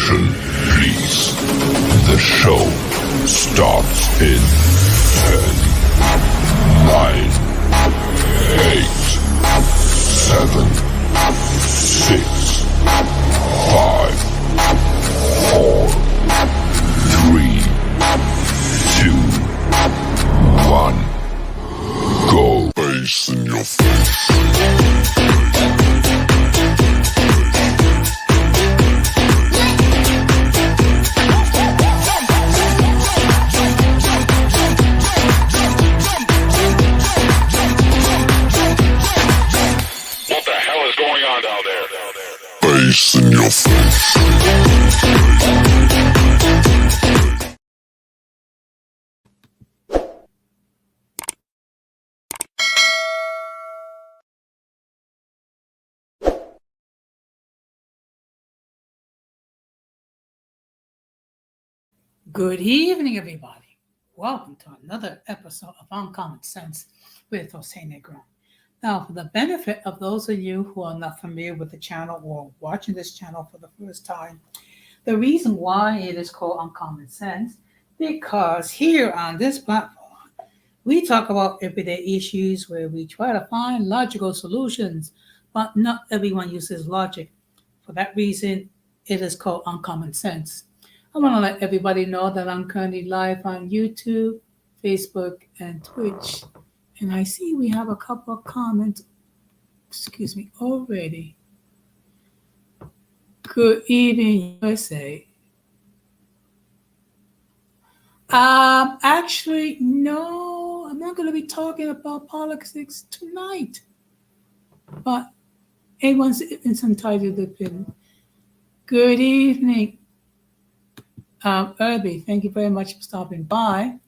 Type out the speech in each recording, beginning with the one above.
Attention, please. The show starts in 10, 9, 8, 7, 6, 5, 4, 3, 2, 1. Go. Face in your face. Face in your face. Good evening, everybody. Welcome to another episode of Uncommon Sense with Jose Negron. Now, for the benefit of those of you who are not familiar with the channel or watching this channel for the first time, the reason why it is called Uncommon Sense, because here on this platform, we talk about everyday issues where we try to find logical solutions, but not everyone uses logic. For that reason, it is called Uncommon Sense. I want to let everybody know that I'm currently live on YouTube, Facebook, and Twitch. And I see we have a couple of comments, already. Good evening, USA. Actually, no, I'm not going to be talking about politics tonight. But everyone's entitled to opinion. Good evening, Irby. Thank you very much for stopping by.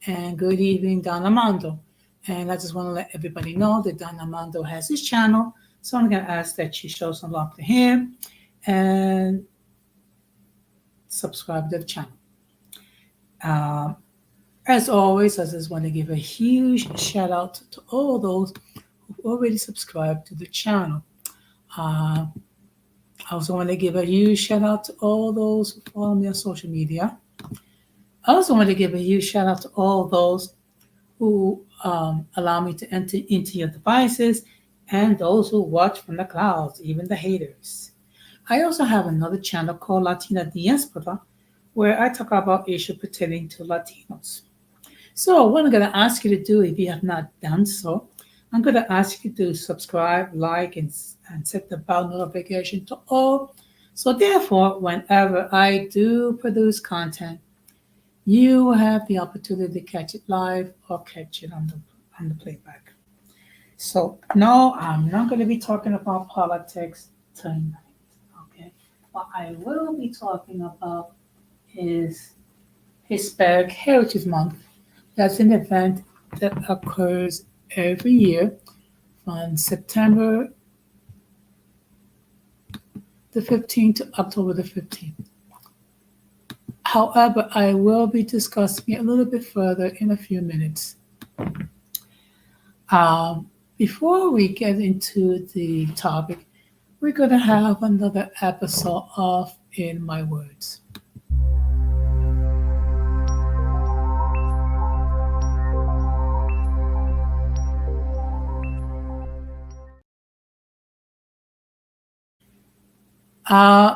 And good evening, Don Armando. And I just want to let everybody know that Don Armando has his channel. So I'm going to ask that you show some love to him and subscribe to the channel. As always, I just want to give a huge shout out to all those who already subscribed to the channel. I also want to give a huge shout out to all those who follow me on social media. I also want to give a huge shout out to all those who allow me to enter into your devices and those who watch from the clouds, even the haters. I also have another channel called Latina Diaspora where I talk about issues pertaining to Latinos. So what I'm going to ask you to do, if you have not done so, I'm going to ask you to subscribe, like, and set the bell notification to all. So therefore, whenever I do produce content, you will have the opportunity to catch it live or catch it on the playback. So no, I'm not going to be talking about politics tonight. Okay, what I will be talking about is Hispanic Heritage Month. That's an event that occurs every year from September the 15th to October the 15th. However, I will be discussing it a little bit further in a few minutes. Before we get into the topic, we're going to have another episode of In My Words.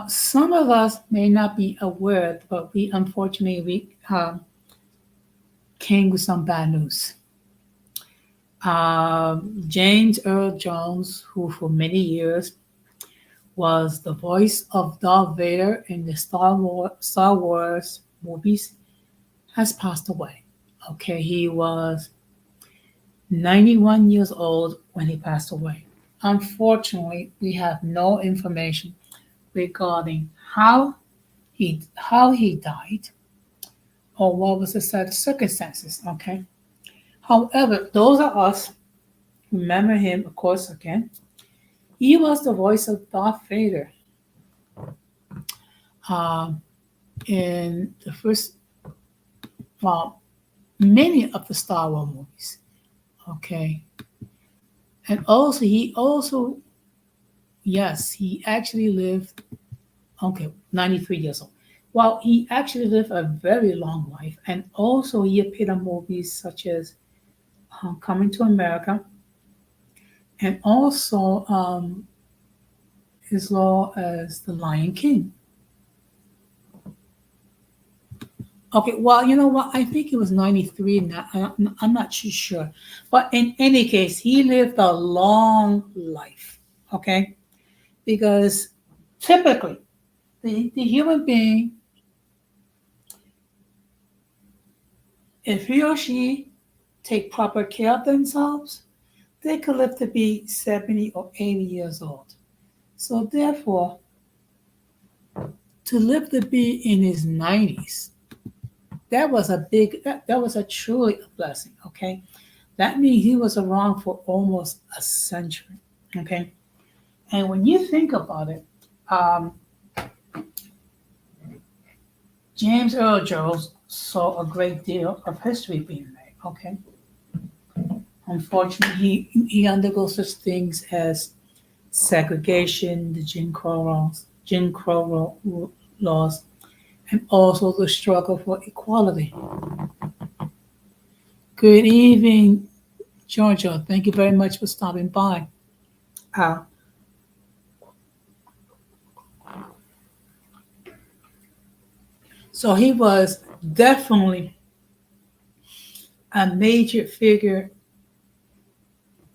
Some of us may not be aware, but we unfortunately came with some bad news. James Earl Jones, who for many years was the voice of Darth Vader in the Star Wars movies, has passed away. Okay, he was 91 years old when he passed away. Unfortunately, we have no information regarding how he died or what was the circumstances. Okay. However, those of us remember him, of course. Again, he was the voice of Darth Vader in the first, many of the Star Wars movies. Okay, and also he actually lived Okay, 93 years old. Well, he actually lived a very long life, and also he appeared in movies such as Coming to America, and also as well as The Lion King. Okay, well, you know what? I think it was 93 now. I'm not too sure. But in any case, he lived a long life, okay? Because typically, the human being, if he or she take proper care of themselves, they could live to be 70 or 80 years old. So therefore, to live to be in his 90s, that was a truly a blessing, okay? That means he was around for almost a century, okay? And when you think about it, um, James Earl Jones saw a great deal of history being made, okay? Unfortunately, he undergoes such things as segregation, the laws, and also the struggle for equality. Good evening, Georgia. Thank you very much for stopping by. Uh, so he was definitely a major figure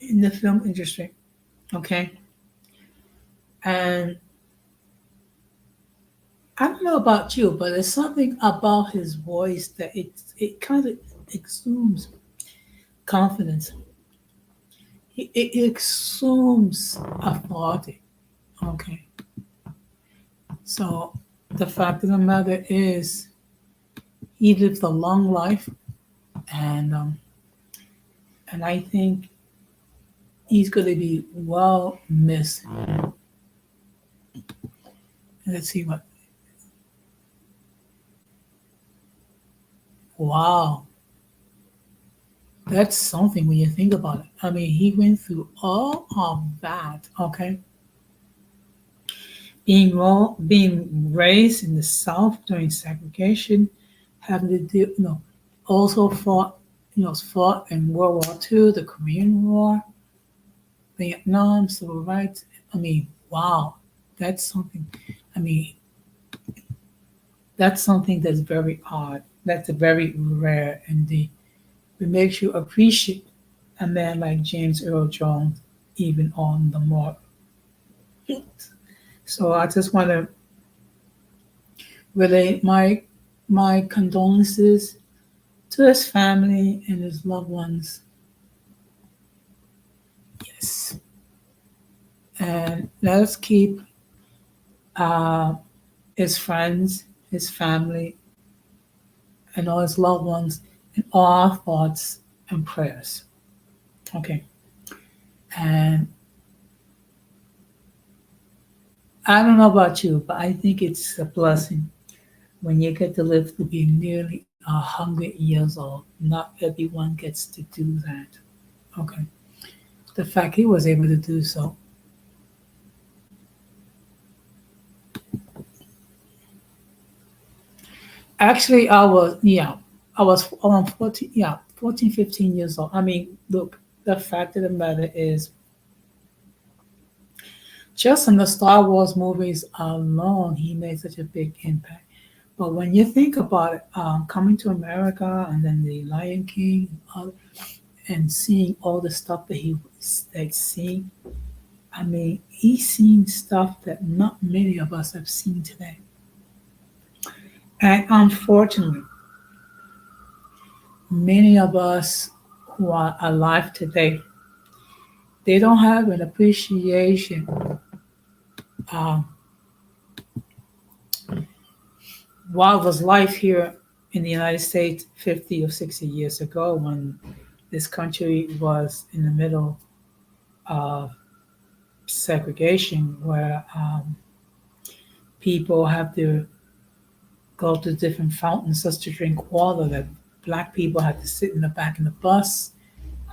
in the film industry. Okay, and I don't know about you, but there's something about his voice that it kind of exudes confidence. It exudes authority. Okay, so the fact of the matter is, he lived a long life, and and I think he's going to be well missed. Let's see what. Wow, that's something when you think about it. I mean, he went through all of that. Okay, being raised in the South during segregation, having to do, also fought, fought in World War II, the Korean War, Vietnam, civil rights. I mean, wow, that's something. I mean, that's something that's very odd. That's a very rare indeed. It makes you appreciate a man like James Earl Jones even on the more. So I just want to relate my condolences to his family and his loved ones. Yes, and let's keep uh, his friends, his family, and all his loved ones in all our thoughts and prayers. Okay, and I don't know about you, but I think it's a blessing when you get to live to be nearly 100 years old. Not everyone gets to do that. Okay, the fact he was able to do so. Actually, I was around 14, yeah, 14, 15 years old. I mean, look, the fact of the matter is, just in the Star Wars movies alone, he made such a big impact. But when you think about it, coming to America and then the Lion King, and seeing all the stuff that he that's seen, I mean, he's seen stuff that not many of us have seen today. And unfortunately, many of us who are alive today, they don't have an appreciation. Um, what was life here in the United States 50 or 60 years ago when this country was in the middle of segregation, where people have to go to different fountains just to drink water, that black people had to sit in the back of the bus,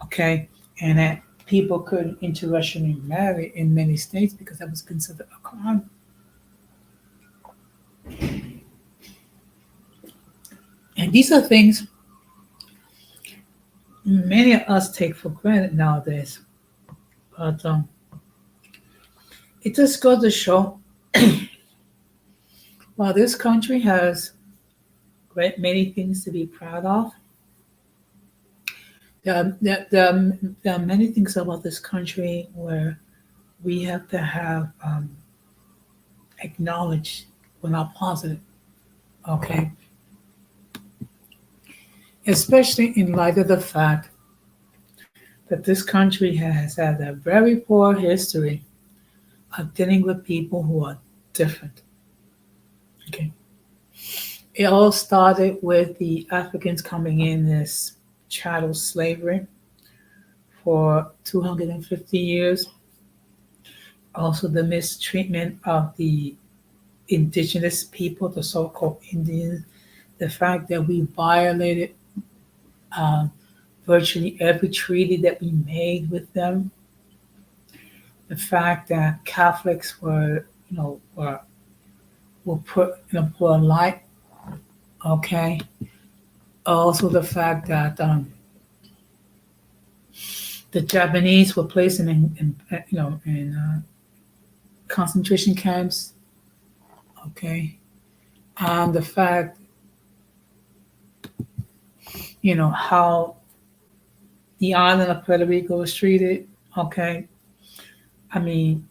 okay, and that people couldn't interracially marry in many states because that was considered a crime. And these are things many of us take for granted nowadays. But it just goes to show while this country has many things to be proud of, there are many things about this country where we have to have acknowledged when not positive. Okay, especially in light of the fact that this country has had a very poor history of dealing with people who are different. Okay, it all started with the Africans coming in as chattel slavery for 250 years. Also, the mistreatment of the indigenous people, the so-called Indians, the fact that we violated uh, virtually every treaty that we made with them, the fact that Catholics were put in a poor light. Okay, also the fact that the Japanese were placed in concentration camps. Okay, and the fact how the island of Puerto Rico was treated. Okay, I mean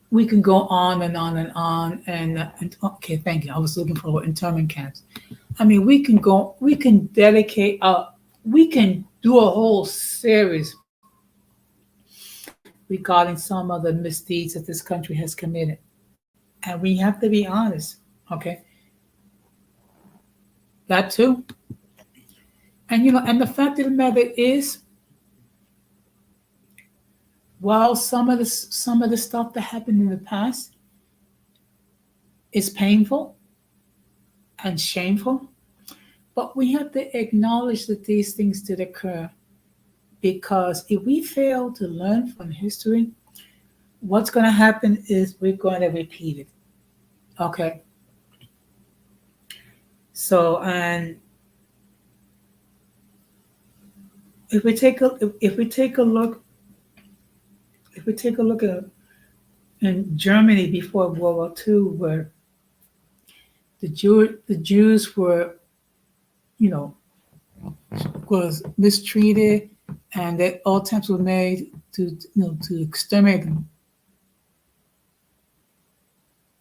we can go on and on and on. And okay, thank you. I was looking for internment camps. I mean, we can dedicate we can do a whole series regarding some of the misdeeds that this country has committed. And we have to be honest, okay? That too. And and the fact of the matter is, while some of the stuff that happened in the past is painful and shameful, but we have to acknowledge that these things did occur, because if we fail to learn from history, what's going to happen is we're going to repeat it. Okay. So, and if we take a look at in Germany before World War II, where the Jews were, you know, was mistreated, and that all attempts were made to exterminate them.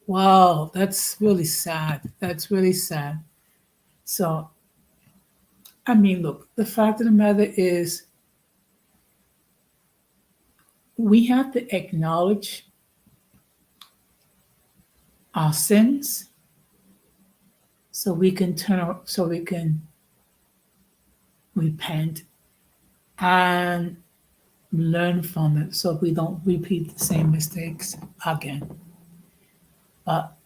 Wow, that's really sad. That's really sad. So, I mean, look, the fact of the matter is, we have to acknowledge our sins so we can so we can repent and learn from it so we don't repeat the same mistakes again. But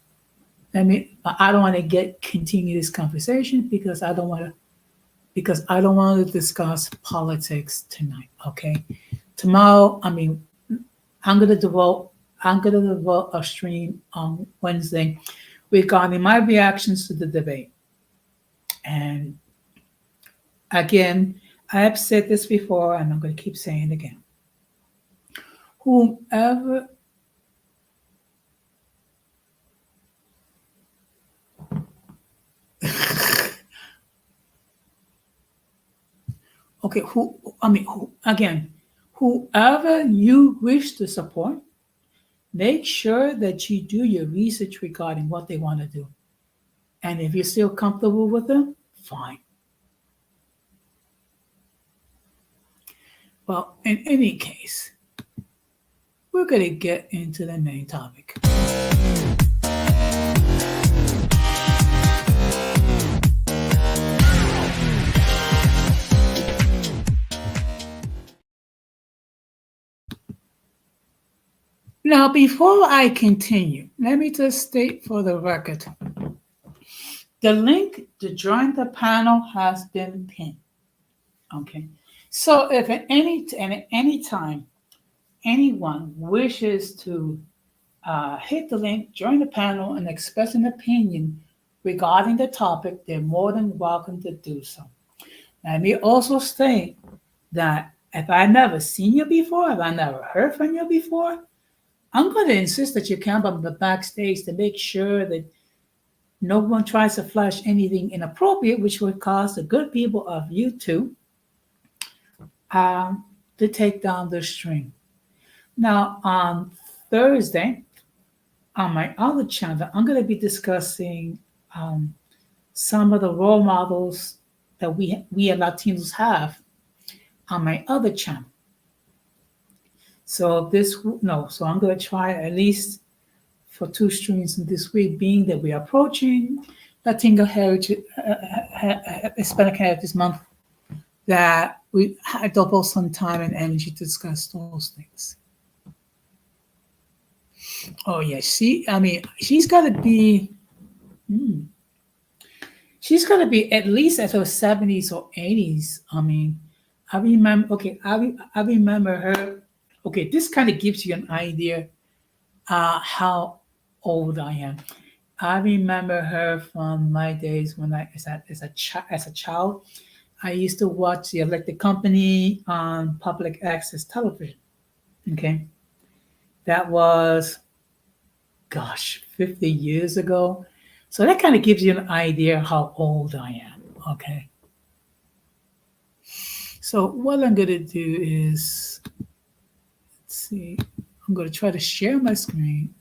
but I don't want to continue this conversation because I don't want to discuss politics tonight. Okay, tomorrow, I mean, I'm gonna devote a stream on Wednesday regarding my reactions to the debate. And again, I have said this before, and I'm going to keep saying it again. Whomever okay, whoever you wish to support, make sure that you do your research regarding what they want to do. And if you're still comfortable with them, fine. Well, in any case, we're going to get into the main topic. Now, before I continue, let me just state for the record, the link to join the panel has been pinned. Okay. So if at any time anyone wishes to hit the link, join the panel, and express an opinion regarding the topic, they're more than welcome to do so. Let me also state that if I never seen you before, if I never heard from you before, I'm going to insist that you come up the backstage to make sure that no one tries to flash anything inappropriate, which would cause the good people of YouTube to take down the stream. Now, on Thursday, on my other channel, I'm going to be discussing some of the role models that we as Latinos have on my other channel. So so I'm going to try at least for 2 streams this week, being that we're approaching Latino Heritage, Hispanic Heritage Month, that we had double some time and energy to discuss those things. Oh yeah, she's got to be. She's gonna be at least at her 70s or 80s. I remember. Okay, I remember her. Okay, this kind of gives you an idea how old I am. I remember her from my days when as a child, I used to watch the Electric Company on public access television. Okay, that was, gosh, 50 years ago. So that kind of gives you an idea how old I am. Okay. So what I'm going to do is, let's see, I'm going to try to share my screen.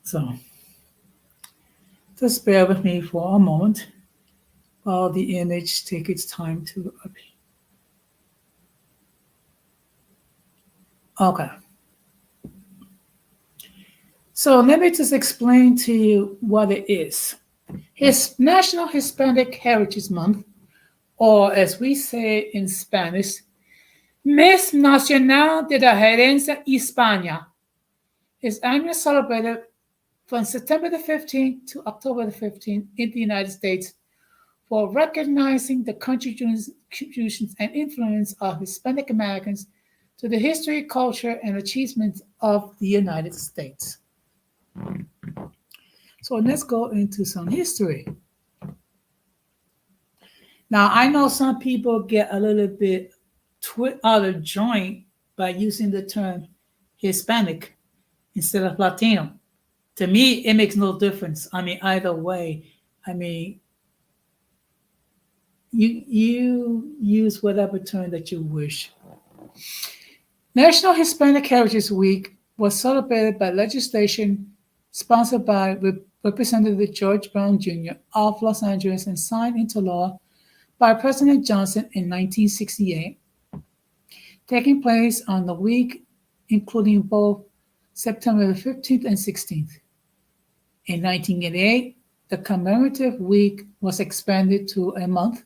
So just bear with me for a moment while the image takes its time to appear. Okay. So let me just explain to you what it is. His National Hispanic Heritage Month, or as we say in Spanish, Mes Nacional de la Herencia Hispana, is annually celebrated from September the 15th to October the 15th in the United States for recognizing the contributions and influence of Hispanic Americans to the history, culture, and achievements of the United States. So let's go into some history. Now, I know some people get a little bit out of joint by using the term Hispanic instead of Latino. To me, it makes no difference. Either way. You use whatever term that you wish. National Hispanic Heritage Week was celebrated by legislation sponsored by Representative George Brown Jr. of Los Angeles and signed into law by President Johnson in 1968, taking place on the week including both September the 15th and 16th. In 1988, the commemorative week was expanded to a month,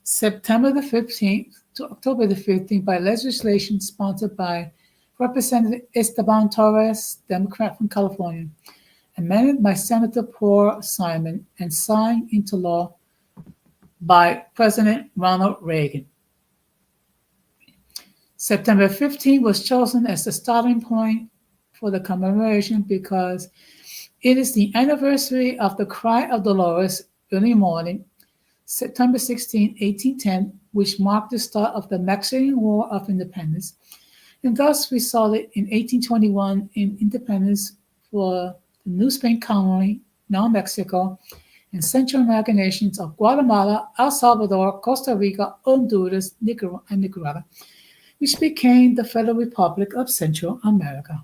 September the 15th to October the 15th, by legislation sponsored by Representative Esteban Torres, Democrat from California, amended by Senator Paul Simon and signed into law by President Ronald Reagan. September 15 was chosen as the starting point for the commemoration because it is the anniversary of the Cry of Dolores early morning, September 16, 1810, which marked the start of the Mexican War of Independence, and thus resulted in 1821 in independence for the New Spain colony, now Mexico, and Central American nations of Guatemala, El Salvador, Costa Rica, Honduras, and Nicaragua, which became the Federal Republic of Central America.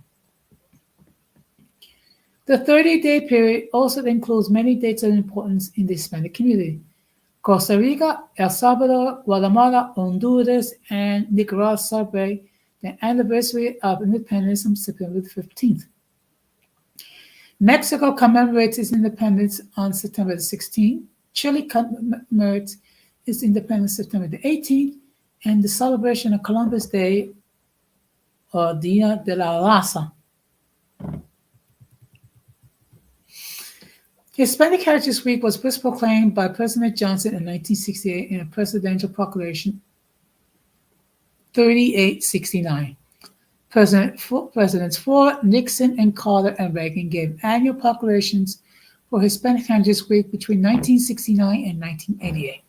The 30-day period also includes many dates of importance in the Hispanic community. Costa Rica, El Salvador, Guatemala, Honduras, and Nicaragua celebrate the anniversary of independence on September 15th. Mexico commemorates its independence on September 16th. Chile commemorates its independence September 18th, and the celebration of Columbus Day, or Dia de la Raza. Hispanic Heritage Week was first proclaimed by President Johnson in 1968 in a presidential proclamation 3869. Presidents Ford, Nixon, and Carter and Reagan gave annual proclamations for Hispanic Heritage Week between 1969 and 1988.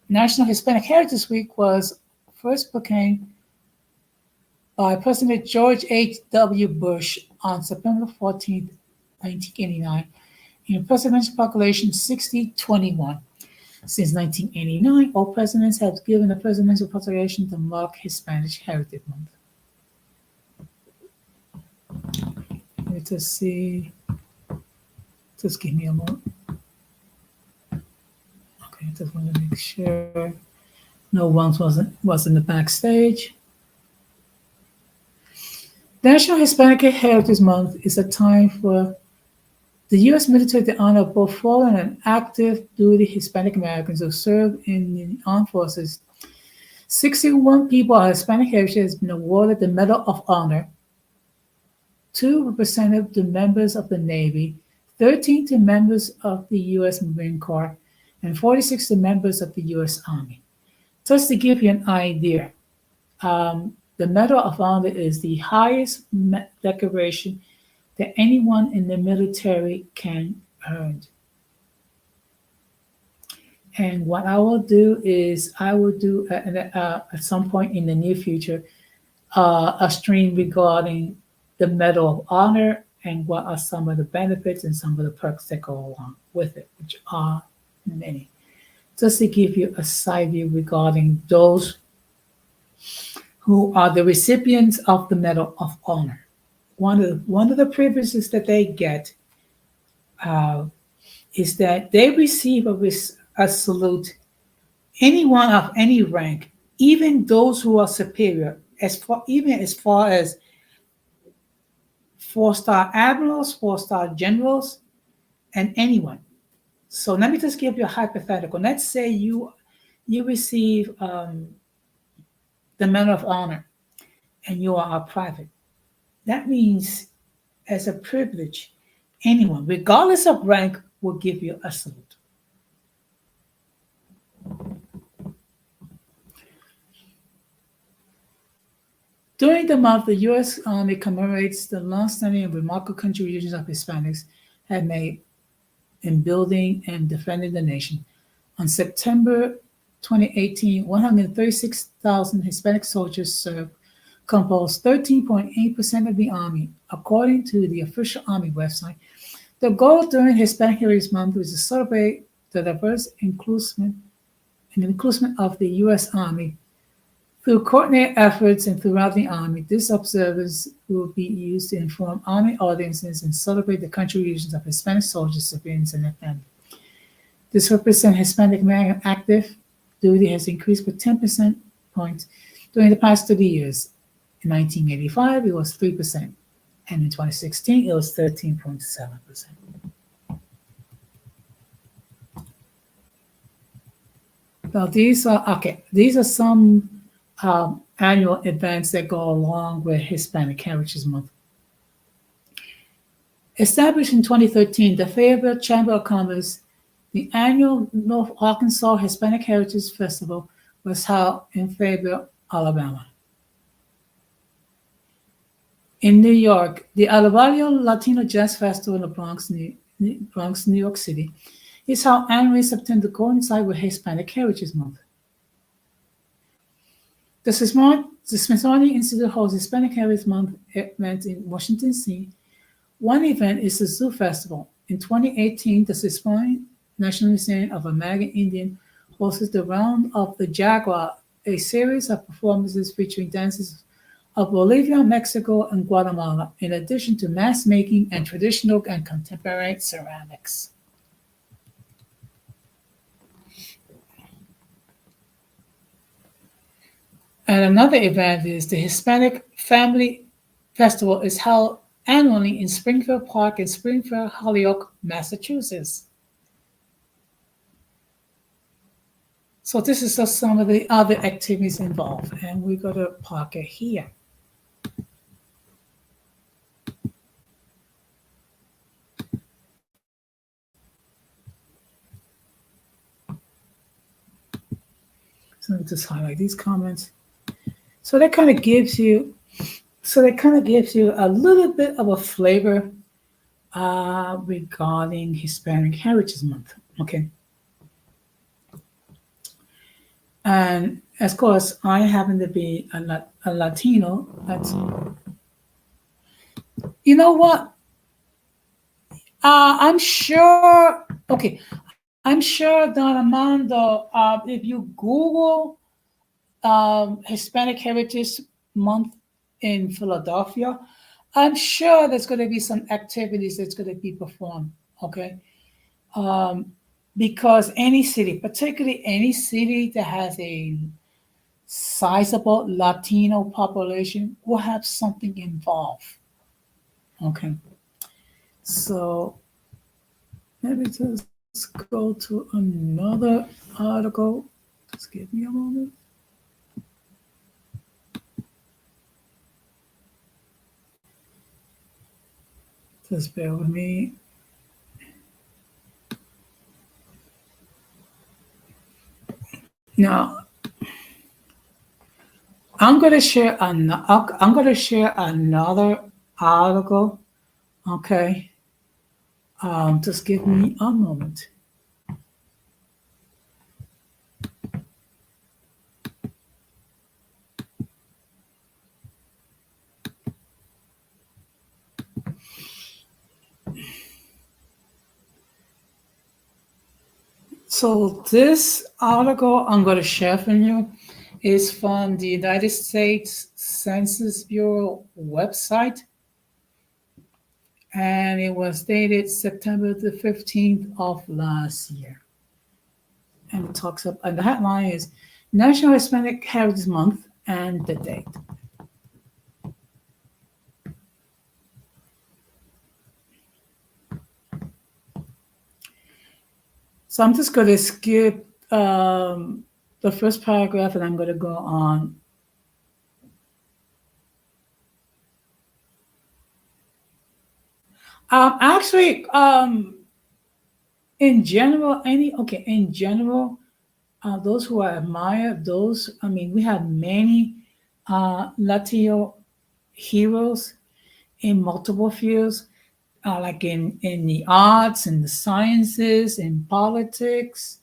National Hispanic Heritage Week was first proclaimed by President George H.W. Bush on September 14, 1989, in Presidential Proclamation 6021. Since 1989, all presidents have given a presidential proclamation to mark Hispanic Heritage Month. Let me just see. Just give me a moment. Okay, just want to make sure no one was in the backstage. National Hispanic Heritage Month is a time for the U.S. military to honor both fallen and active duty Hispanic Americans who served in the armed forces. 61 people of Hispanic heritage has been awarded the Medal of Honor. 2 represented the members of the Navy, 13 to members of the U.S. Marine Corps, and 46 to members of the U.S. Army. Just to give you an idea, the Medal of Honor is the highest decoration that anyone in the military can earn. And what I will do is I will do at some point in the near future a stream regarding the Medal of Honor and what are some of the benefits and some of the perks that go along with it, which are many. Just to give you a side view regarding those who are the recipients of the Medal of Honor. One of the privileges that they get is that they receive a salute, anyone of any rank, even those who are superior, as far as 4-star admirals, 4-star generals, and anyone. So let me just give you a hypothetical. Let's say you receive the Medal of Honor and you are a private. That means, as a privilege, anyone, regardless of rank, will give you a salute. During the month, the U.S. Army commemorates the long-standing and remarkable contributions of Hispanics have made in building and defending the nation. On September 2018, 136,000 Hispanic soldiers served, composed 13.8% of the Army, according to the official Army website. The goal during Hispanic Heritage Month was to celebrate the diverse inclusion of the U.S. Army. Through coordinated efforts and throughout the Army, these observers will be used to inform Army audiences and celebrate the contributions of Hispanic soldiers, civilians, and their families. This represents Hispanic American active duty has increased by 10% points during the past 30 years. In 1985, it was 3%, and in 2016, it was 13.7%. Now, these are some annual events that go along with Hispanic Heritage Month. Established in 2013, the Fayetteville Chamber of Commerce, the annual North Arkansas Hispanic Heritage Festival was held in Fayetteville, Alabama. In New York, the Alvarado Latino Jazz Festival in the Bronx, New York City, is held annually in September to coincide with Hispanic Heritage Month. The Smithsonian Institute holds Hispanic Heritage Month event in Washington, D.C. One event is the Zoo Festival. In 2018, the Smithsonian National Museum of American Indian hosted the Round of the Jaguar, a series of performances featuring dances of Bolivia, Mexico, and Guatemala, in addition to mask making and traditional and contemporary ceramics. And another event is the Hispanic Family Festival is held annually in Springfield Park in Springfield, Holyoke, Massachusetts. So this is just some of the other activities involved, and we go to park it here. So let me just highlight these comments. So that kind of gives you, a little bit of a flavor regarding Hispanic Heritage Month. Okay, and of course, I happen to be a Latino. That's, you know what? I'm sure. Okay, I'm sure Don Armando. If you Google Hispanic Heritage Month in Philadelphia, I'm sure there's going to be some activities that's going to be performed. Okay, um, because any city, particularly any city that has a sizable Latino population, will have something involved. Okay, so let me just go to another article. Just give me a moment. Just bear with me. Now, I'm going to share another article. Okay, just give me a moment. So this article I'm going to share from you is from the United States Census Bureau website, and it was dated September the 15th of last year. And it talks up, and the headline is National Hispanic Heritage Month and the date. So I'm just going to skip the first paragraph, and I'm going to go on. Actually, in general, those who I admire, we have many Latino heroes in multiple fields, like in the arts, in the sciences, in politics,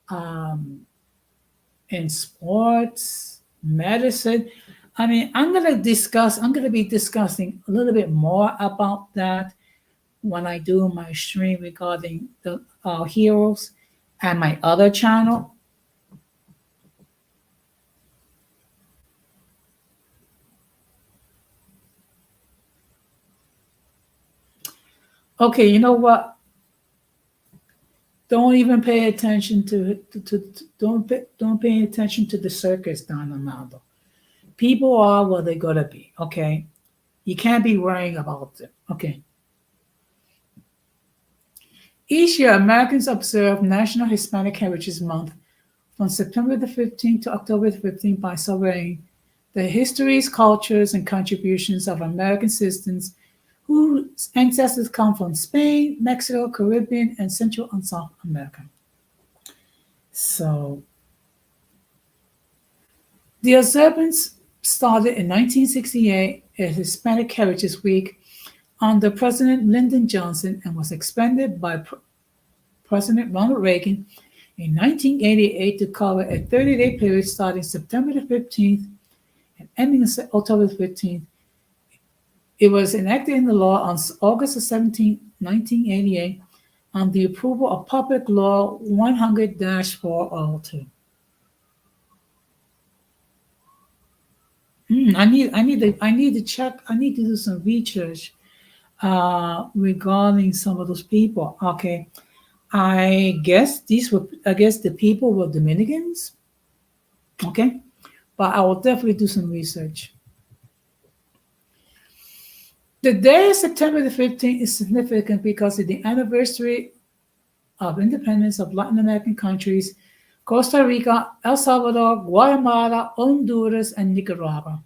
um, in sports, medicine. I'm going to be discussing a little bit more about that when I do my stream regarding the heroes and my other channel. Okay, you know what? Don't even pay attention don't pay attention to the circus, Don Armando. People are what they're gonna be. Okay, you can't be worrying about them. Okay. Each year, Americans observe National Hispanic Heritage Month from September the 15th to October the 15th by celebrating the histories, cultures, and contributions of American citizens whose ancestors come from Spain, Mexico, Caribbean, and Central and South America. So the observance started in 1968 as Hispanic Heritage Week under President Lyndon Johnson and was expanded by President Ronald Reagan in 1988 to cover a 30-day period starting September the 15th and ending October the 15th. It was enacted into law on August 17, 1988, on the approval of Public Law 100-402. I need to check. I need to do some research regarding some of those people. Okay, I guess the people were Dominicans. Okay, but I will definitely do some research. The day of September the 15th is significant because it's the anniversary of independence of Latin American countries, Costa Rica, El Salvador, Guatemala, Honduras, and Nicaragua.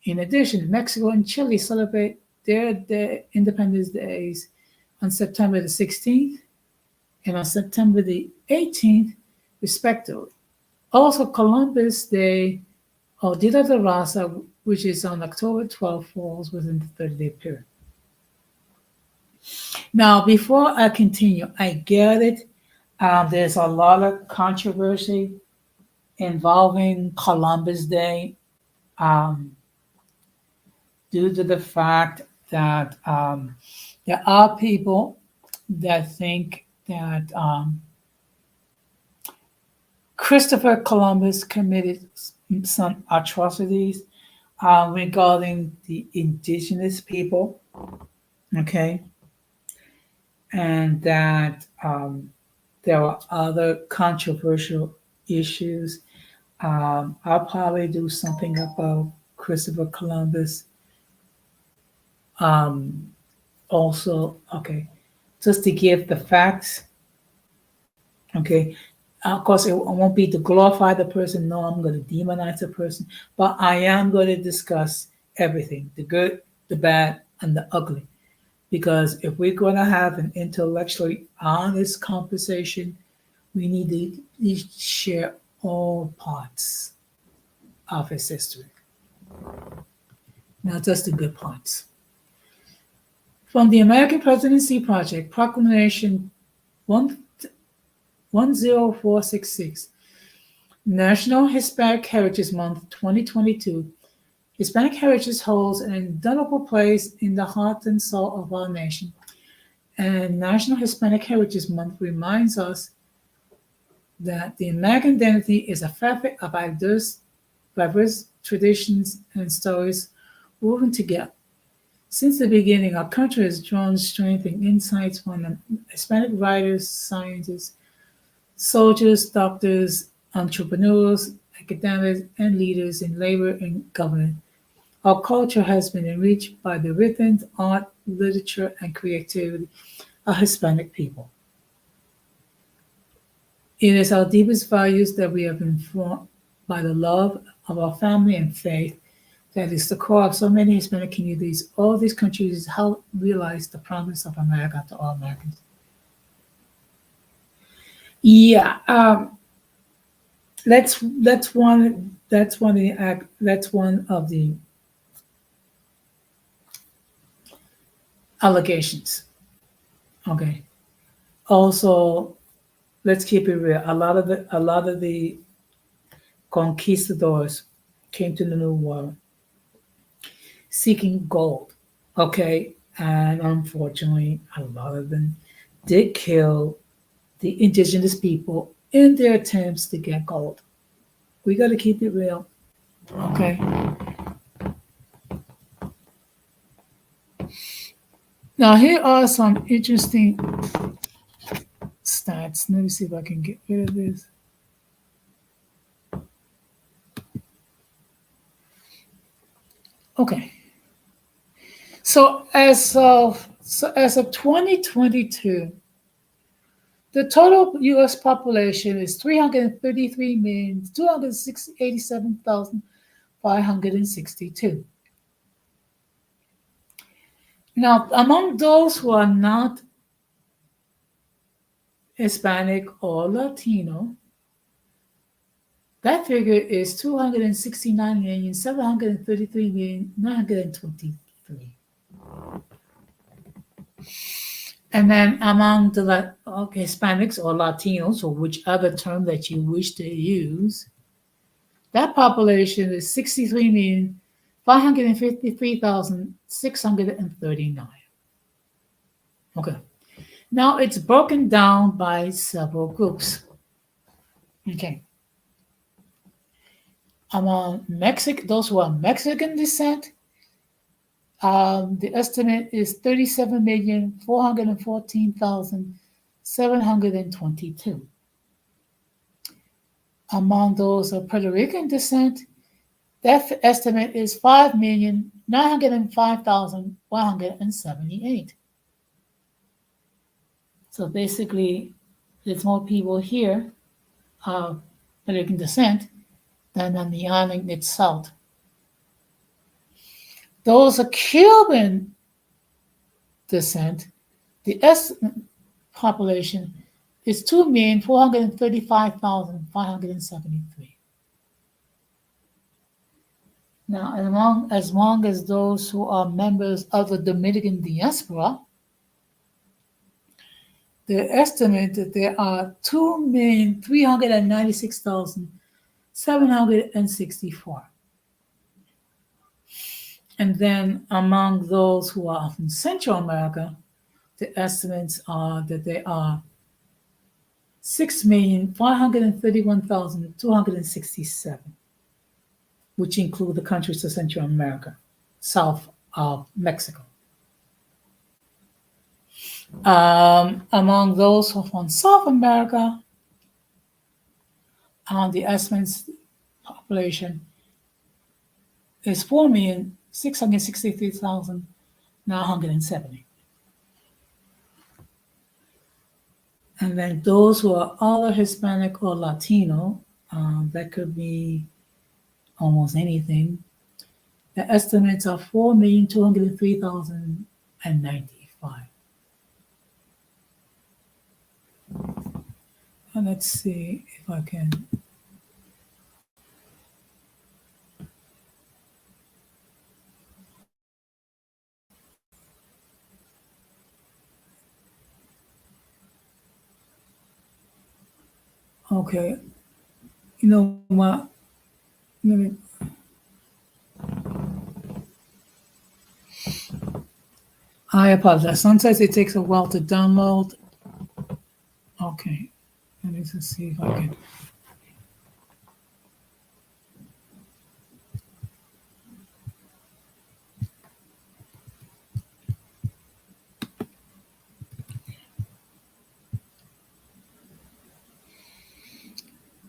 In addition, Mexico and Chile celebrate their Independence Days on September the 16th and on September the 18th, respectively. Also, Columbus Day Dita de Raza, which is on October 12th, falls within the 30-day period. Now, before I continue, I get it. There's a lot of controversy involving Columbus Day um, due to the fact that there are people that think that Christopher Columbus committed some atrocities regarding the indigenous people, okay, and that there are other controversial issues. I'll probably do something about Christopher Columbus. Also, okay, just to give the facts, okay. Of course, it won't be to glorify the person. No, I'm going to demonize the person, but I am going to discuss everything, the good, the bad, and the ugly. Because if we're going to have an intellectually honest conversation, we need to share all parts of his history, not just the good parts. From the American Presidency Project, Proclamation 10466, National Hispanic Heritage Month 2022. Hispanic heritage holds an indelible place in the heart and soul of our nation, and National Hispanic Heritage Month reminds us that the American identity is a fabric of diverse traditions and stories woven together. Since the beginning, our country has drawn strength and insights from Hispanic writers, scientists, soldiers, doctors, entrepreneurs, academics, and leaders in labor and government. Our culture has been enriched by the written art, literature, and creativity of Hispanic people. It is our deepest values that we have been informed by the love of our family and faith that is the core of so many Hispanic communities. All these countries help realize the promise of America to all Americans. Yeah, that's one of the allegations. Okay. Also, let's keep it real. A lot of the conquistadors came to the New World seeking gold. Okay, and unfortunately, a lot of them did kill the indigenous people in their attempts to get gold. We got to keep it real. Okay. Now here are some interesting stats. Let me see if I can get rid of this. Okay. So as of 2022, the total U.S. population is 333,287,562. Now, among those who are not Hispanic or Latino, that figure is 269,733,923. And then among the Hispanics or Latinos, or whichever term that you wish to use, that population is 63,553,639. Okay. Now it's broken down by several groups. Okay. Among those who are Mexican descent, the estimate is 37,414,722. Among those of Puerto Rican descent, that estimate is 5,905,178. So basically, there's more people here of Puerto Rican descent than on the island itself. Those of Cuban descent, the population is 2,435,573. Now, as long as those who are members of the Dominican diaspora, they estimate that there are 2,396,764. And then among those who are from Central America, the estimates are that there are 6,531,267, which include the countries of Central America, south of Mexico. Among those who are from South America, the estimates population is 4,663,970. And then those who are other Hispanic or Latino, that could be almost anything. The estimates are 4,203,095. And let's see if I can. Okay, you know what? Let me, I apologize. Sometimes it takes a while to download. Okay, let me just see if I can.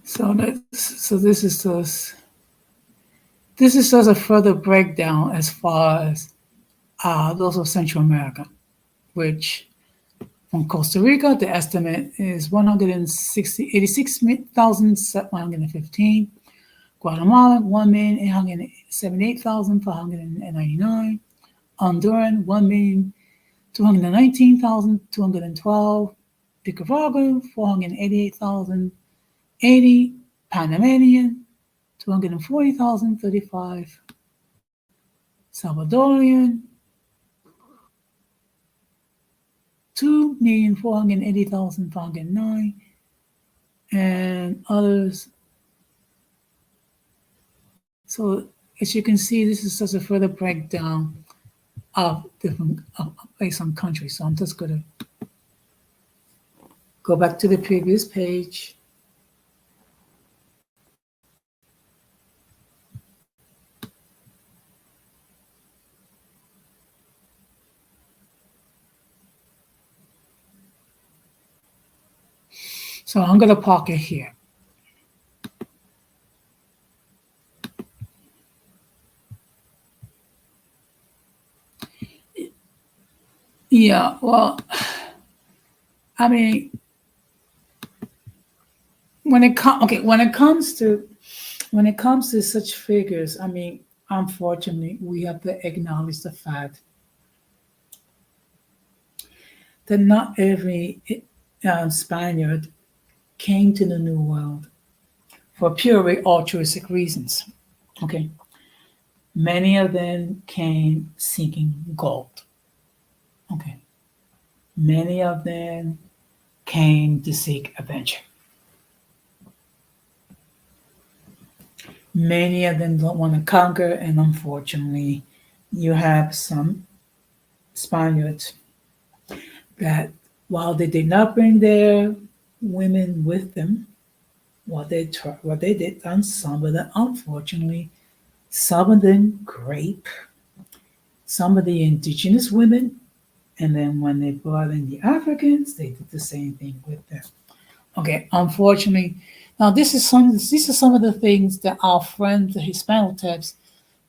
So this is just a further breakdown as far as those of Central America, which from Costa Rica, the estimate is 86,115. Guatemala, 1,878,599. Honduran, 1,219,212. Nicaragua, 488,080. Panamanian, 240,035. Salvadorian, 2,480,509, and others. So as you can see, this is just a further breakdown of different based on countries. So I'm just going to go back to the previous page. So I'm going to park it here. Yeah, well, I mean, when it comes to such figures, I mean, unfortunately, we have to acknowledge the fact that not every Spaniard came to the New World for purely altruistic reasons. Okay, many of them came seeking gold. Okay, many of them came to seek adventure. Many of them don't want to conquer, and unfortunately, you have some Spaniards that, while they did not bring their women with them, what they did, and some of them, unfortunately, some of them grape some of the indigenous women, and then when they brought in the Africans, they did the same thing with them. Okay, unfortunately, now these are some of the things that our friends, the Hispanotabs,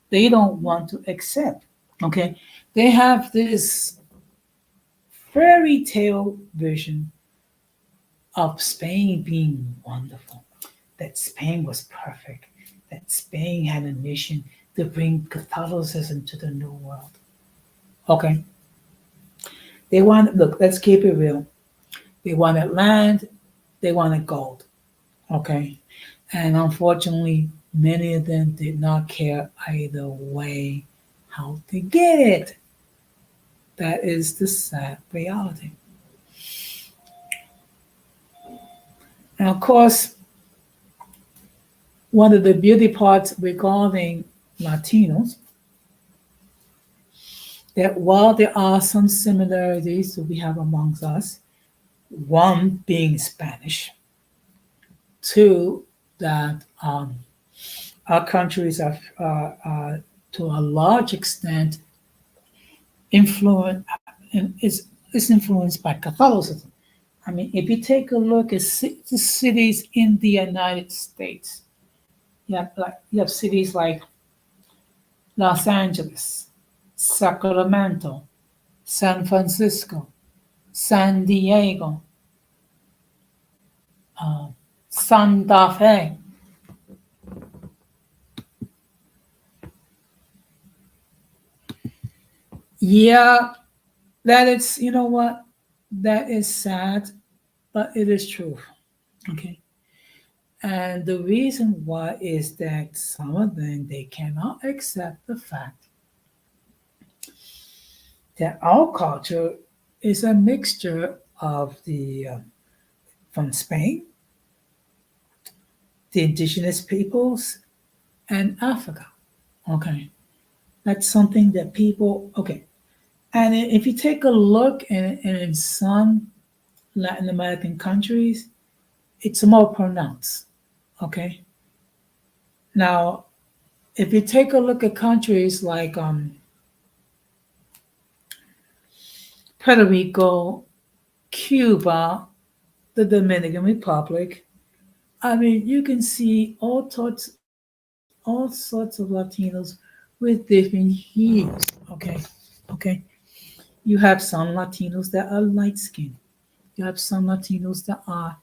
they don't want to accept. Okay, they have this fairy tale vision of Spain being wonderful, that Spain was perfect, that Spain had a mission to bring Catholicism to the New World. Okay, they want, look, let's keep it real. They wanted land, they wanted gold. Okay, and unfortunately, Many of them did not care either way how to get it. That is the sad reality. And of course, one of the beauty parts regarding Latinos, that while there are some similarities that we have amongst us, one being Spanish, two, that our countries are to a large extent influenced is influenced by Catholicism. I mean, if you take a look at the cities in the United States, you have cities like Los Angeles, Sacramento, San Francisco, San Diego, uh, Santa Fe. Yeah, that is, you know what? That is sad, but it is true. Okay. And the reason why is that some of them they cannot accept the fact that our culture is a mixture of the from Spain, the indigenous peoples, and Africa. Okay, that's something that people. Okay, and if you take a look in some Latin American countries, it's more pronounced. Okay, now if you take a look at countries like Puerto Rico, Cuba, the Dominican Republic, I mean, you can see all sorts of Latinos with different hues. Okay, okay. You have some Latinos that are light skinned. You have some Latinos that are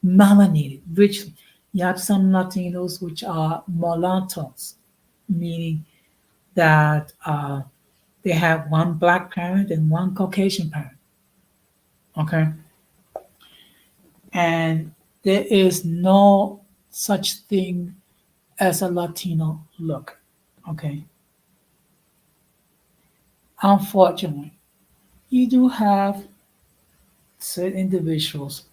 melanated, richly. You have some Latinos which are mulattoes, meaning that they have one black parent and one Caucasian parent. Okay, and there is no such thing as a Latino look. Okay, unfortunately, you do have certain individuals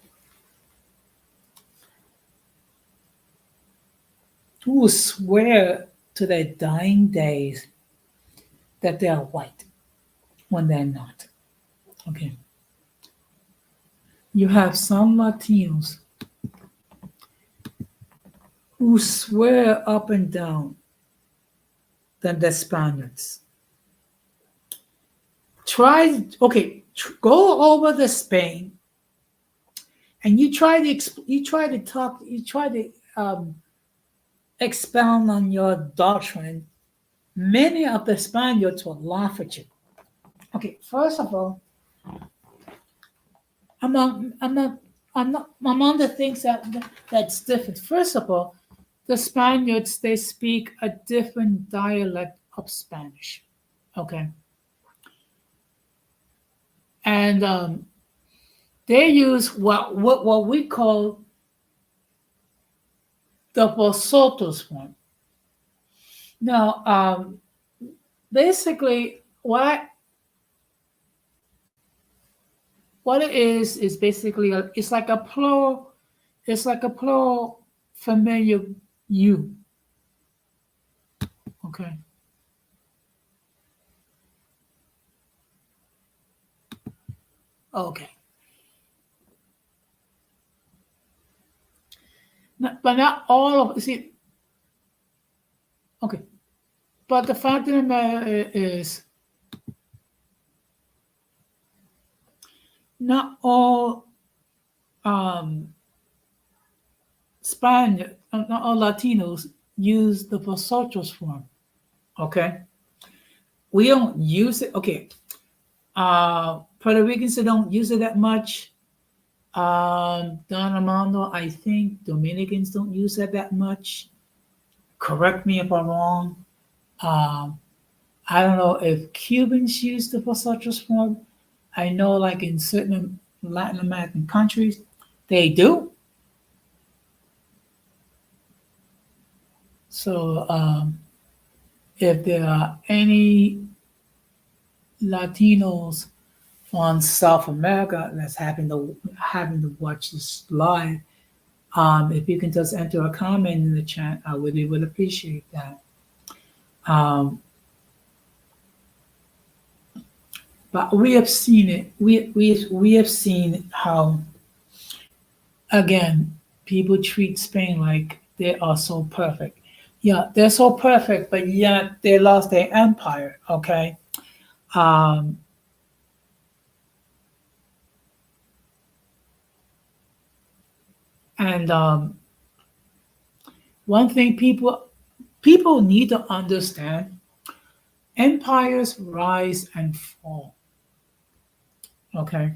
who will swear to their dying days that they are white when they're not. Okay, you have some Latinos who swear up and down that they're Spaniards. Go over to Spain and you try to expound on your doctrine. Many of the Spaniards will laugh at you. Okay, first of all, I'm not, I'm not, I'm on the things that's different. First of all, the Spaniards they speak a different dialect of Spanish. Okay, and they use what we call the vosotros form. Now, basically, what it is basically it's like a plural. It's like a plural familiar you. Okay. Okay. But not all of see. Okay. But the fact of the matter is, not all um, Spaniard, not all Latinos use the vosotros form. Okay. We don't use it. Okay. Puerto Ricans they don't use it that much. Don Armando, I think Dominicans don't use it that much. Correct me if I'm wrong. Um, I don't know if Cubans use the vosotros form. I know, like in certain Latin American countries, they do. So if there are any Latinos on South America that's having to watch this live, if you can just enter a comment in the chat, I really would appreciate that. Um, but we have seen it. We have seen how, again, people treat Spain like they are so perfect. Yeah, they're so perfect, but yet they lost their empire. Okay. Um, and one thing people need to understand: empires rise and fall. Okay.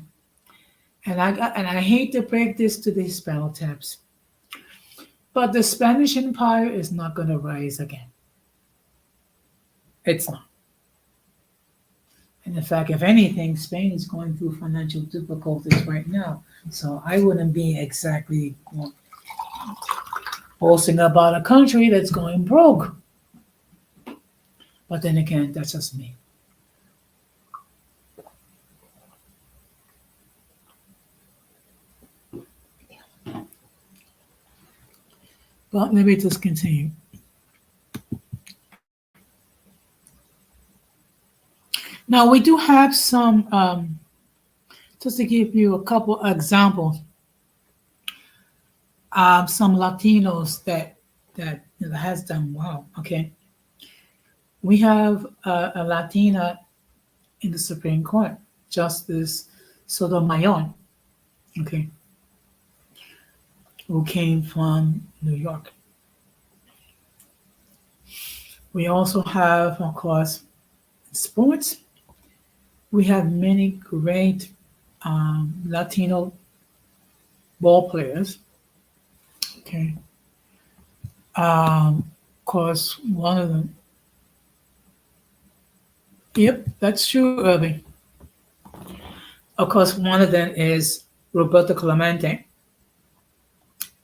And I hate to break this to the Hispanotaps, but the Spanish Empire is not going to rise again. It's not. And in fact, if anything, Spain is going through financial difficulties right now. So I wouldn't be exactly boasting about a country that's going broke. But then again, that's just me. But let me just continue. Now, we do have some, just to give you a couple examples, some Latinos that has done well. Okay. We have a Latina in the Supreme Court, Justice Sotomayor, okay, who came from New York. We also have, of course, sports. We have many great Latino ball players. Okay. Of course, one of them. Yep, that's true, Irving. Of course, one of them is Roberto Clemente,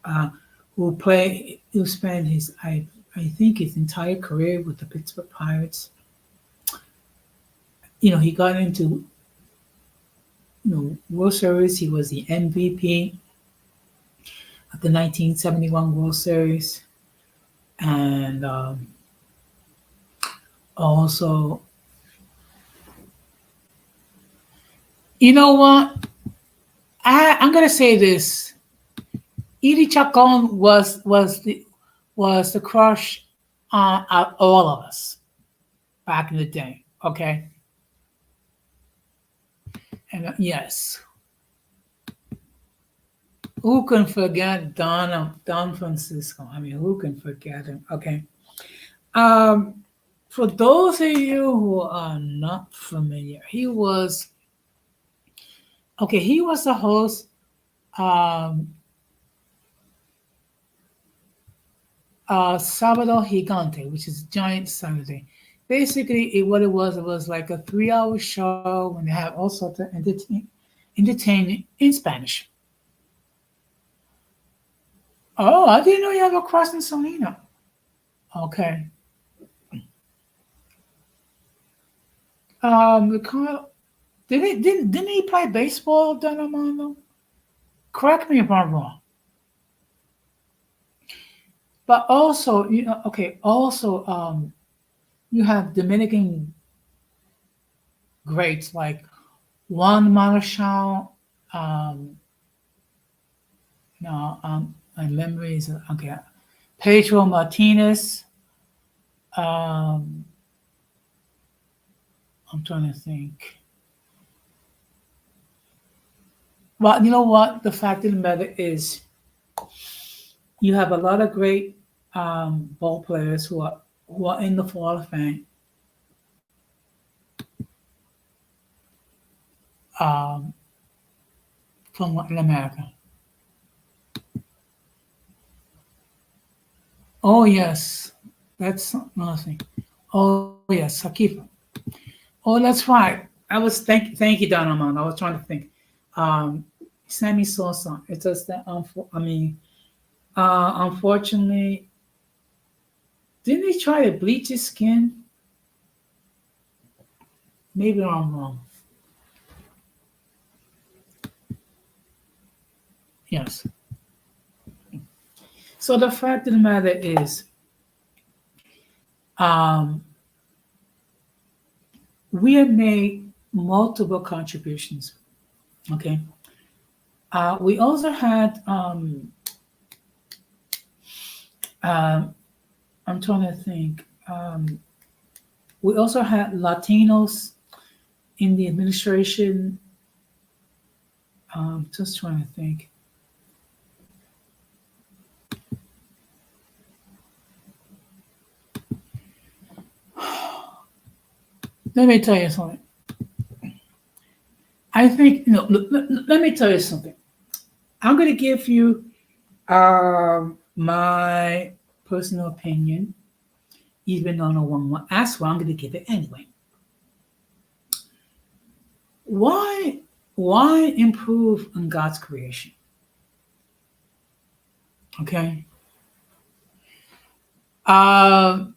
uh, who spent I think his entire career with the Pittsburgh Pirates. He got into World Series. He was the MVP of the 1971 World Series, and also, you know what? I'm gonna say this: Edie Chacon was the crush on all of us back in the day. Okay, and yes, who can forget Don Francisco? I mean, who can forget him? Okay. Um, for those of you who are not familiar, he was the host, um, Sábado Gigante, which is Giant Saturday. Basically, what it was like a 3 hour show when they have all sorts of entertainment in Spanish. Oh, I didn't know you have a crush in Selena. Okay. The didn't he play baseball, Don Armando? Correct me if I'm wrong. But also, also, you have Dominican greats like Juan Marshall. No, my memory is okay. Pedro Martinez. Um, I'm trying to think. Well, you know what? The fact of the matter is, you have a lot of great ball players who are in the Hall of Fame. Um, from Latin America. Oh yes, that's nothing. Oh yes, Sakifa. Oh, that's right. I was thank you, Don Armand. I was trying to think. Um, Sammy Sosa. It's just that unfortunately, Didn't he try to bleach his skin? Maybe I'm wrong. Yes. So the fact of the matter is, um, we have made multiple contributions. Okay. We also had, um, I'm trying to think, we also had Latinos in the administration. Just trying to think. Let me tell you something. I think, no, let me tell you something. I'm going to give you my personal opinion, even though no one will ask for, I'm going to give it anyway. Why, why improve on God's creation? Okay. Um,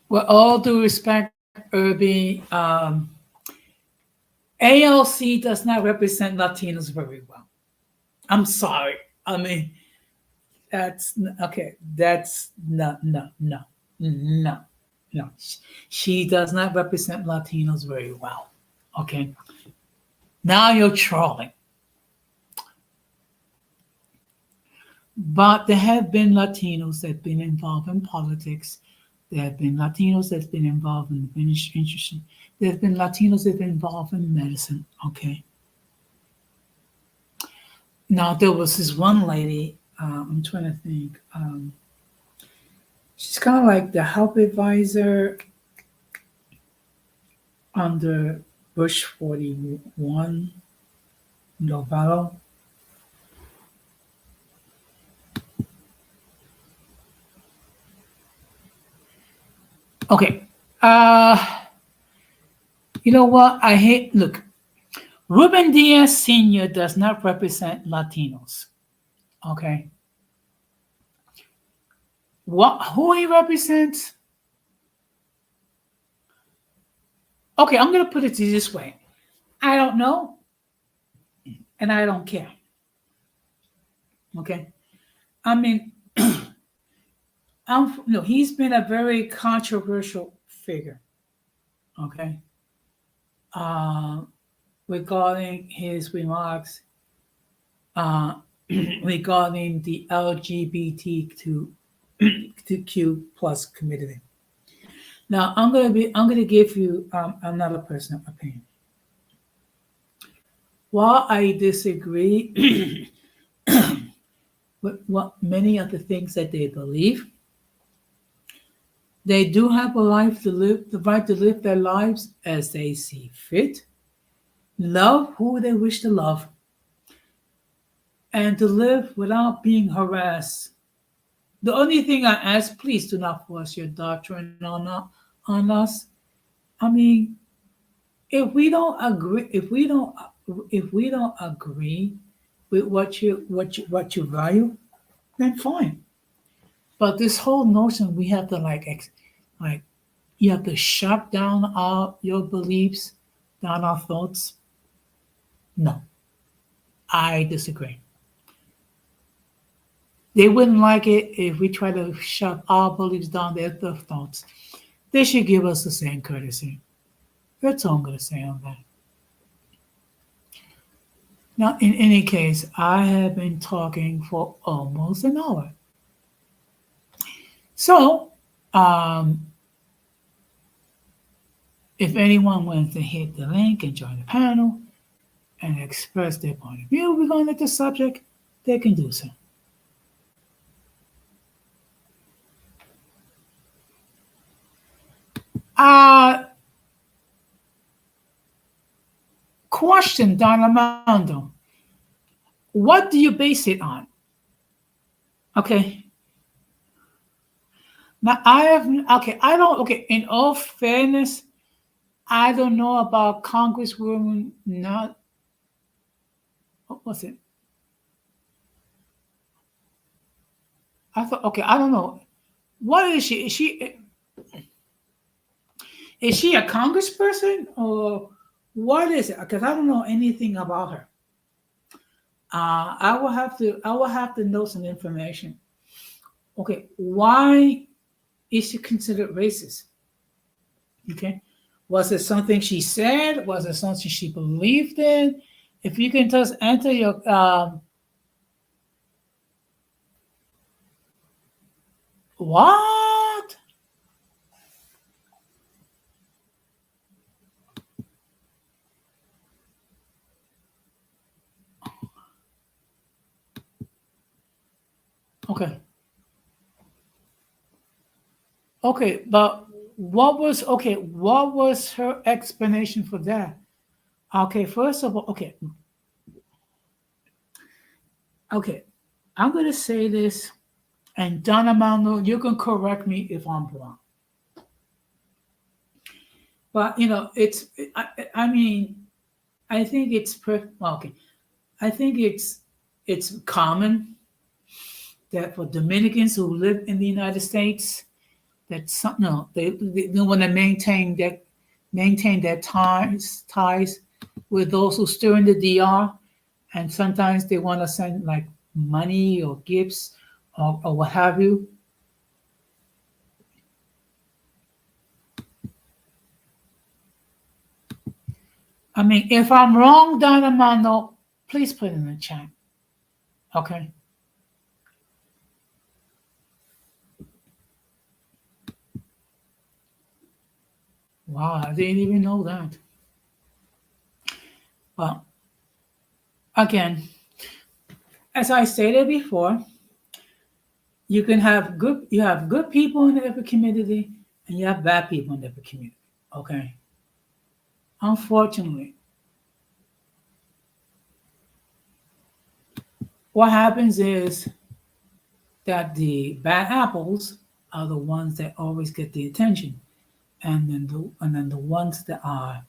with all due respect, Irby, ALC does not represent Latinos very well. I'm sorry. I mean, okay. That's no, no. She does not represent Latinos very well. Okay. Now you're trolling. But there have been Latinos that have been involved in politics. There have been Latinos that have been involved in the industry. There have been Latinos that have been involved in medicine. Okay. Now there was this one lady. I'm trying to think. She's kind of like the health advisor under Bush 41, Novello. Okay. You know what? I hate. Look, Ruben Diaz Sr. does not represent Latinos. Okay. What? Who he represents? Okay, I'm gonna put it this way. I don't know, and I don't care. Okay. I mean, no, he's been a very controversial figure. Okay. Uh, regarding his remarks regarding the LGBTQ plus community. Now I'm gonna give you another personal opinion. While I disagree with what many of the things that they believe, they do have a life to live, the right to live their lives as they see fit, love who they wish to love, and to live without being harassed. The only thing I ask, please do not force your doctrine on us. I mean, if we don't agree, if we don't agree with what you value, then fine. But this whole notion we have to like you have to shut down all your beliefs, down our thoughts. No, I disagree. They wouldn't like it if we try to shove our beliefs down their throats. They should give us the same courtesy. That's all I'm going to say on that. Now, in any case, I have been talking for almost an hour. So, if anyone wants to hit the link and join the panel and express their point of view regarding the subject, they can do so. Question, Don Armando. What do you base it on? Okay. Now I have okay. I don't okay. In all fairness, I don't know about Congresswoman. Not what was it? I thought, okay, I don't know. What is she? Is she a congressperson or what is it? Because I don't know anything about her. I will have to know some information. Okay, why is she considered racist? Okay, was it something she said? Was it something she believed in? If you can just enter your what? Okay, okay, but what was her explanation for that? Okay, first of all, okay, I'm gonna say this, and Donna Mano, you can correct me if I'm wrong. But I mean, I think it's well, okay. I think it's common that for Dominicans who live in the United States, that some no, they want to maintain their ties with those who still in the DR, and sometimes they want to send like money or gifts or what have you. I mean, if I'm wrong, Donna Mano, please put it in the chat. Okay. Wow, I didn't even know that. Well, again, as I stated before, you have good people in every community and you have bad people in every community. Okay. Unfortunately, what happens is that the bad apples are the ones that always get the attention. And then the ones that are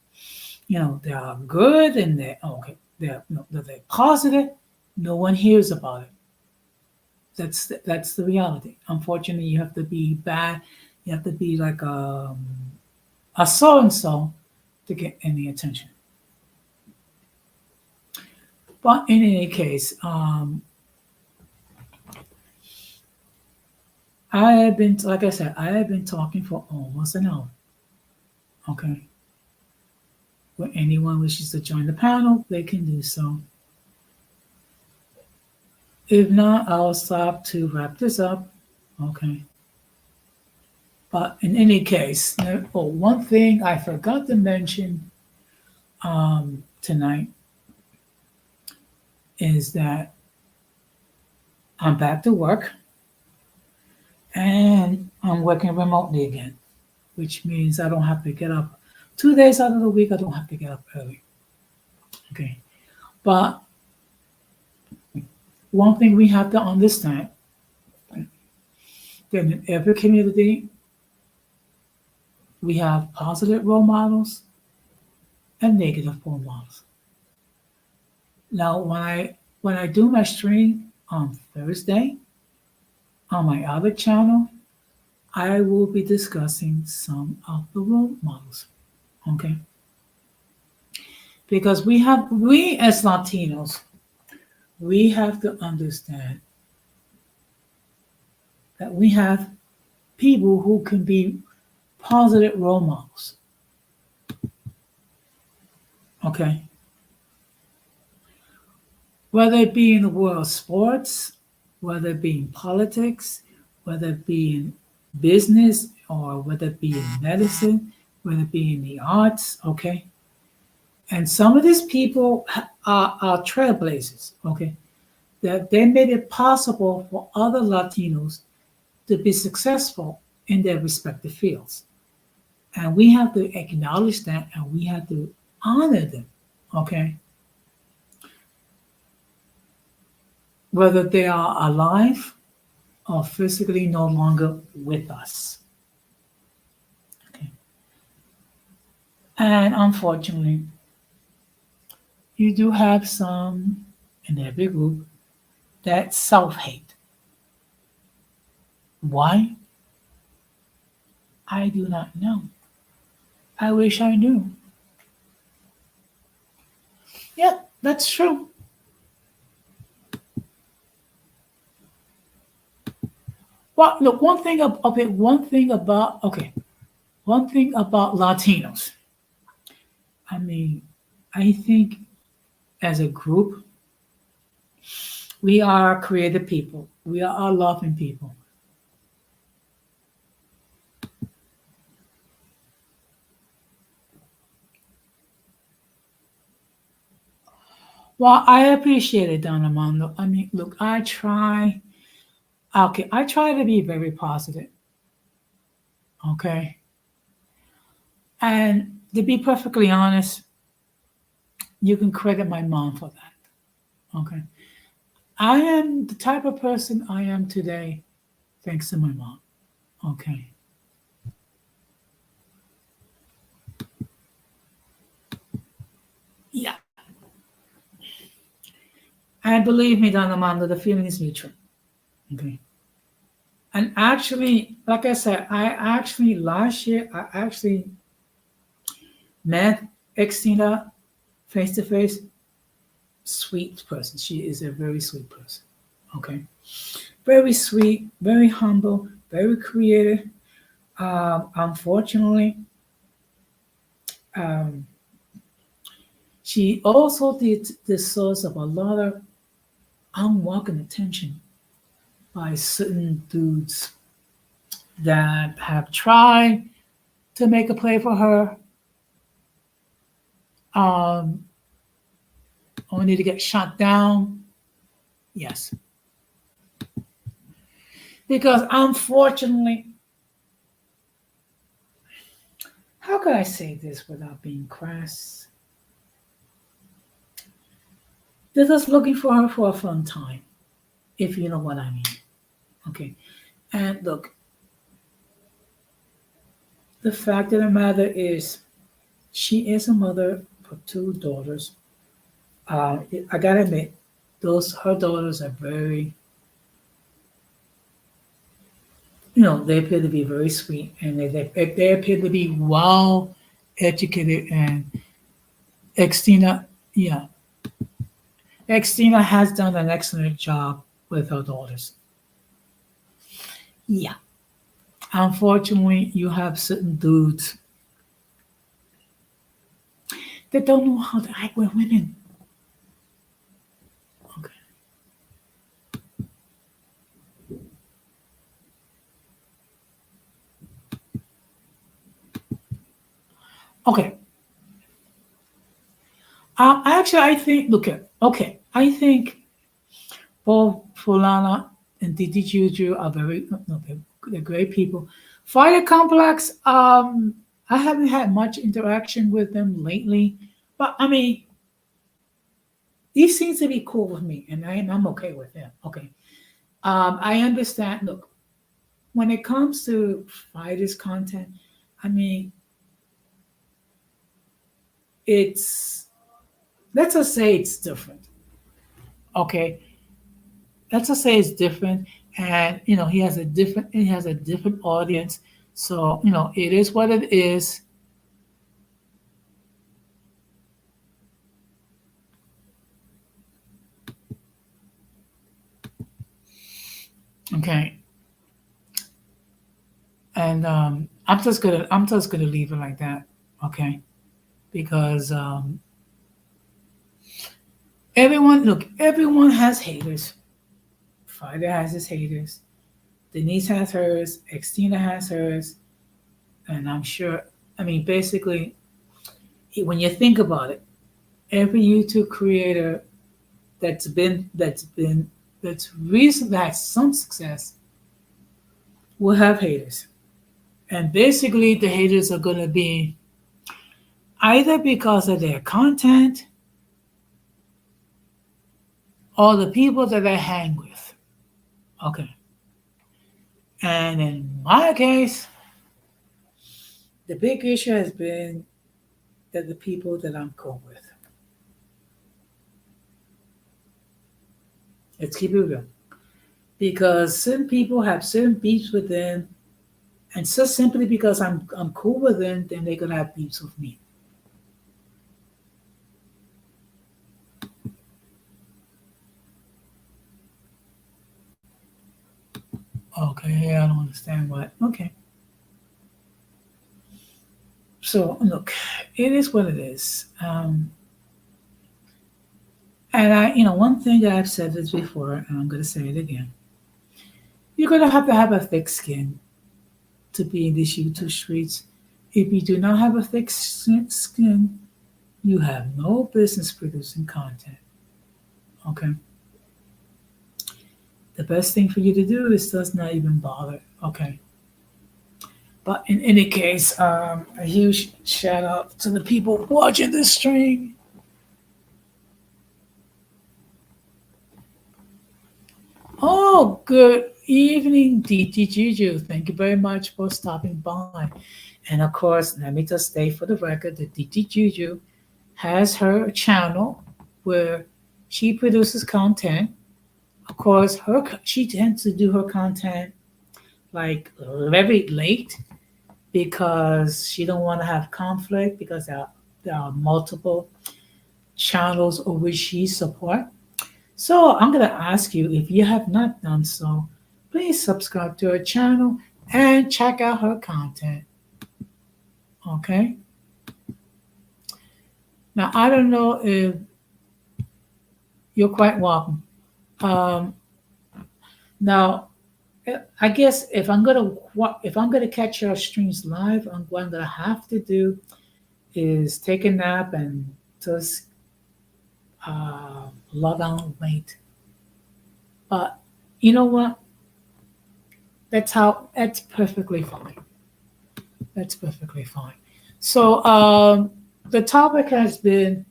they are good and they're positive, no one hears about it. That's the reality. Unfortunately, you have to be bad. You have to be like a so and so to get any attention. But in any case, I have been, like I said, I have been talking for almost an hour. Okay. When anyone wishes to join the panel, they can do so. If not, I'll stop to wrap this up. Okay. But in any case, one thing I forgot to mention tonight is that I'm back to work and I'm working remotely again, which means I don't have to get up 2 days out of the week. I don't have to get up early. Okay. But one thing we have to understand that in every community, we have positive role models and negative role models. Now, when I do my stream on Thursday on my other channel, I will be discussing some of the role models. Okay, because we as Latinos, we have to understand that we have people who can be positive role models. Okay, whether it be in the world of sports, whether it be in politics, whether it be in business, or whether it be in medicine, whether it be in the arts, okay? And some of these people are trailblazers, okay? That they made it possible for other Latinos to be successful in their respective fields. And we have to acknowledge that and we have to honor them, okay? Whether they are alive or physically no longer with us. Okay. And unfortunately, you do have some in every group that self hate. Why? I do not know. I wish I knew. Yeah, that's true. Well, look, one thing about Latinos. I mean, I think as a group, we are creative people. We are loving people. Well, I appreciate it, Don Armando. I mean, look, I try to be very positive, okay? And to be perfectly honest, you can credit my mom for that, okay? I am the type of person I am today thanks to my mom, okay? Yeah. And believe me, Don Armando, the feeling is mutual, okay? And actually, like I said, last year, I actually met Extina face to face. Sweet person. She is a very sweet person. Okay. Very sweet, very humble, very creative. Unfortunately, um, she also did the source of a lot of unwelcome attention by certain dudes that have tried to make a play for her, um, only to get shot down. Yes, because unfortunately, how could I say this without being crass? They're just looking for her for a fun time, if you know what I mean. Okay. And look, the fact of the matter is, she is a mother for two daughters. I gotta admit, those her daughters are very, they appear to be very sweet, and they appear to be well educated. And Extina, yeah, Extina has done an excellent job with her daughters. Yeah. Unfortunately, you have certain dudes that don't know how to act with women. Okay. Okay. Actually, I think. Look at. Okay. I think both Fulana and Didi Juju are very. No, they're great people. Fighter Complex. I haven't had much interaction with them lately, but I mean, he seems to be cool with me, and I'm okay with him. Okay. I understand. Look, when it comes to fighters content, I mean, it's let's just say it's different. Okay, let's just say it's different, and he has a different audience. So it is what it is. Okay, and I'm just gonna leave it like that. Okay, because everyone has haters. Fighter has his haters. Denise has hers. Xtina has hers, and I'm sure. I mean, basically, when you think about it, every YouTube creator that's been that's recently had some success will have haters. And basically the haters are gonna be either because of their content or the people that they hang with. Okay. And in my case, the big issue has been that the people that I'm cool with. Let's keep it real. because certain people have certain beefs with them, and just simply because I'm cool with them, then they're gonna have beefs with me. Okay, I don't understand what. Okay, so look, it is what it is. And one thing that I've said this before, and I'm gonna say it again. You're gonna have to have a thick skin to be in these YouTube streets. If you do not have a thick skin, you have no business producing content. Okay. The best thing for you to do is just not even bother. Okay. But in any case, a huge shout out to the people watching this stream. Oh, good evening, DT Juju. Thank you very much for stopping by. And of course, let me just state for the record that DT Juju has her channel where she produces content. Of course, she tends to do her content like very late because she don't want to have conflict because there are multiple channels of which she support. So I'm gonna ask you if you have not done so, please subscribe to her channel and check out her content. Okay. Now I don't know if you're quite welcome. Um, Now I guess if I'm gonna catch your streams live, what I'm gonna have to do is take a nap and just log on late. But you know what? That's perfectly fine. That's perfectly fine. So the topic has been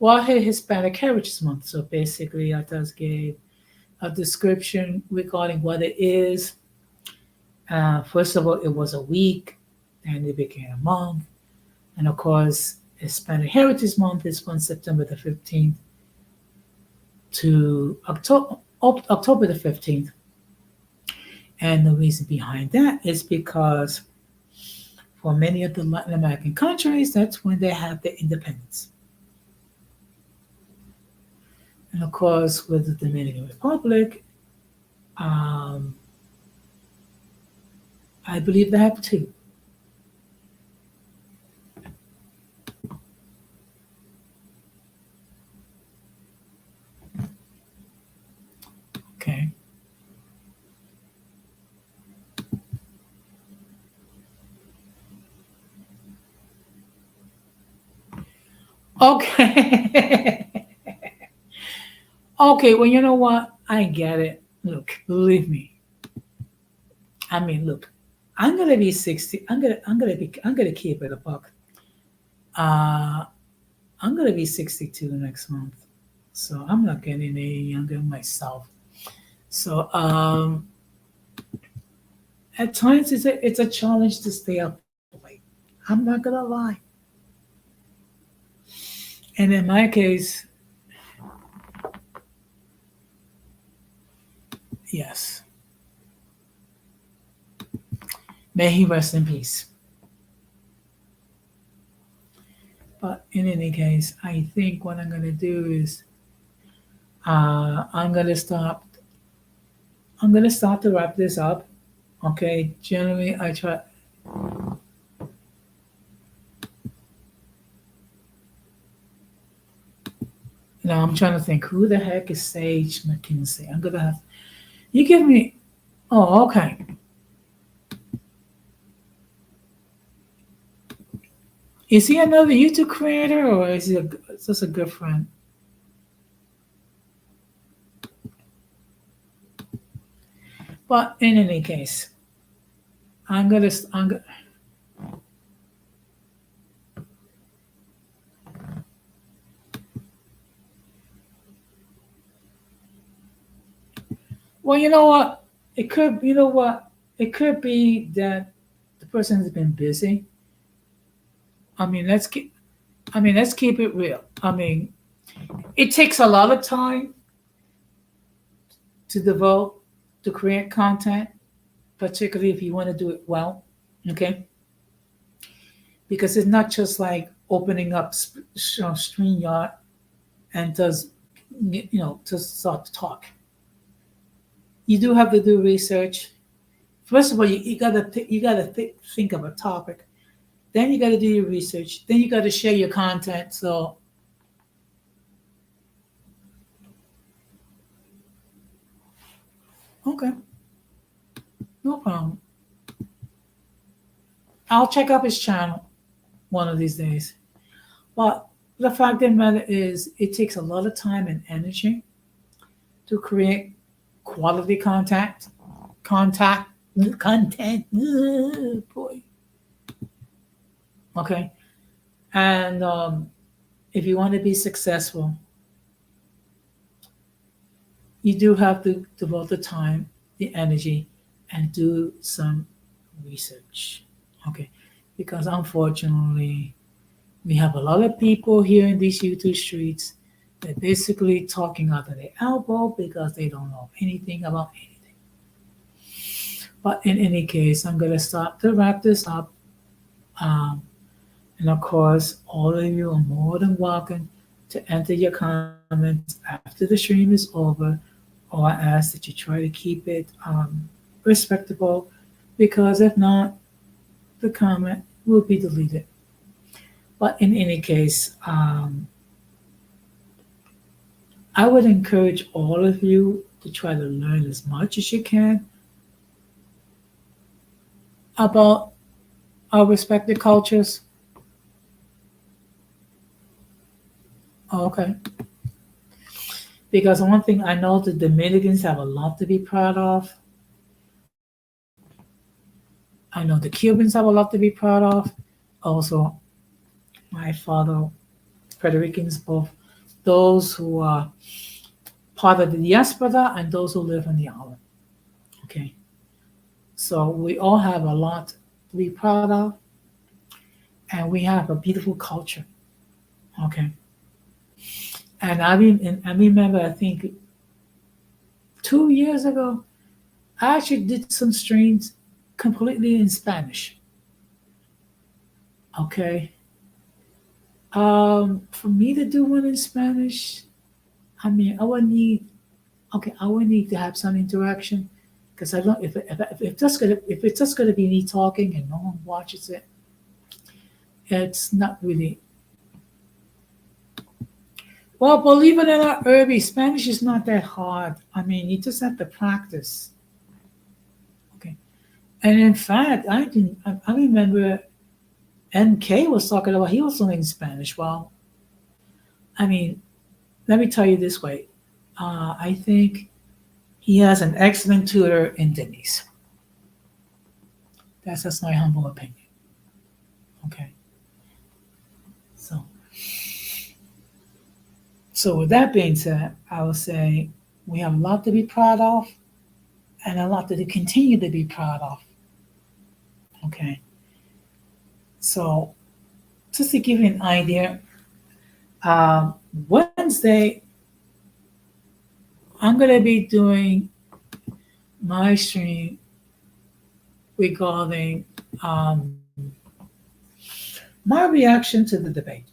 Wahid Hispanic Heritage Month. So basically, I just gave a description regarding what it is. First of all, it was a week, and it became a month. And of course, Hispanic Heritage Month is from September the 15th to October the 15th. And the reason behind that is because for many of the Latin American countries, that's when they have their independence. And of course, with the Dominican Republic, um, I believe they have two. Okay. Okay. Okay, well, you know what? I get it. Look, believe me. I mean, look, I'm gonna be 60. I'm gonna keep it a buck. Uh, I'm gonna be 62 next month, so I'm not getting any younger myself. So at times it's a challenge to stay up late. I'm not gonna lie. And in my case, yes, may he rest in peace. But in any case, I think what I'm gonna do is I'm gonna stop. I'm gonna start to wrap this up. Okay. Generally, I try. Now I'm trying to think who the heck is Sage McKinsey. I'm gonna have you give me. Oh, okay. Is he another YouTube creator or is he just a good friend? But in any case, I'm gonna. Well, you know what? It could. You know what? It could be that the person has been busy. I mean, let's keep. I mean, let's keep it real. I mean, it takes a lot of time to devote to create content, particularly if you want to do it well. Okay, because it's not just like opening up StreamYard and just start to talk. You do have to do research. First of all, you gotta think of a topic. Then you gotta do your research. Then you gotta share your content. So okay, no problem. I'll check out his channel one of these days. But the fact of the matter is, it takes a lot of time and energy to create quality contact, content. Boy, okay. And if you want to be successful, you do have to devote the time, the energy, and do some research. Okay, because unfortunately, we have a lot of people here in these YouTube streets that basically talking out of their elbow because they don't know anything about anything. But in any case, I'm gonna start to wrap this up. Um, and of course, all of you are more than welcome to enter your comments after the stream is over, or I ask that you try to keep it respectable, because if not, the comment will be deleted. But in any case, I would encourage all of you to try to learn as much as you can about our respective cultures. Okay. Because one thing I know, the Dominicans have a lot to be proud of. I know the Cubans have a lot to be proud of. Also, my father, Puerto Ricans, both those who are part of the diaspora and those who live on the island. Okay. So we all have a lot to be proud of, and we have a beautiful culture. Okay. And I remember, I think 2 years ago, I actually did some streams completely in Spanish. Okay. For me to do one in Spanish, I mean, I would need to have some interaction, because I don't, if it's just gonna be me talking and no one watches it, it's not really. Well, believe it or not, Irby, Spanish is not that hard. I mean, you just have to practice. Okay. And in fact, I remember NK was talking about he was learning Spanish. Well, I mean, let me tell you this way. I think he has an excellent tutor in Denise. That's just my humble opinion. Okay. So, with that being said, I will say we have a lot to be proud of, and a lot to continue to be proud of. Okay. So, just to give you an idea, Wednesday, I'm going to be doing my stream regarding my reaction to the debate.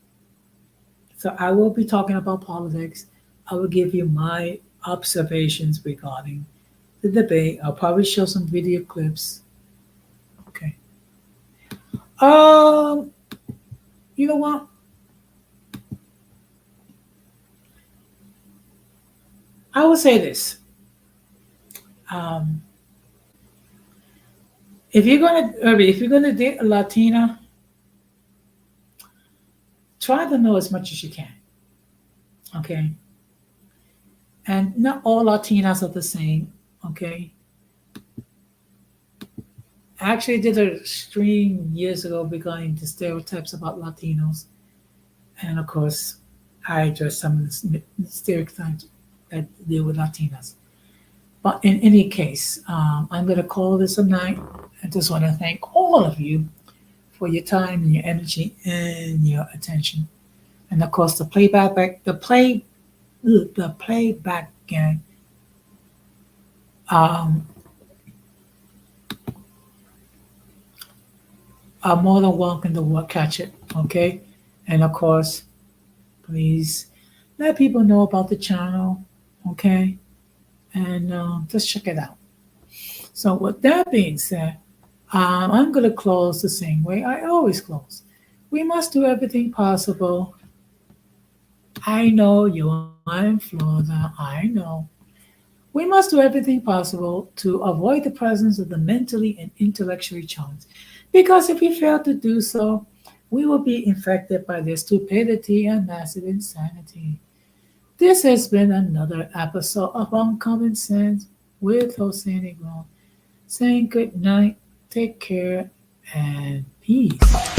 So I will be talking about politics. I will give you my observations regarding the debate. I'll probably show some video clips. Okay. You know what? I will say this. Um, if you're gonna date a Latina, try to know as much as you can. Okay. And not all Latinas are the same. Okay. I actually did a stream years ago regarding the stereotypes about Latinos, and of course, I addressed some of the stereotypes that deal with Latinas. But in any case, I'm going to call this a night. I just want to thank all of you for your time and your energy and your attention. And of course, the playback gang um, are more than welcome to catch it. Okay, and of course, please let people know about the channel. Okay, and just check it out. So with that being said, I'm going to close the same way I always close. We must do everything possible. I know you are in Florida. I know. We must do everything possible to avoid the presence of the mentally and intellectually challenged. Because if we fail to do so, we will be infected by their stupidity and massive insanity. This has been another episode of Uncommon Sense with Jose Negron, saying good night, take care, and peace.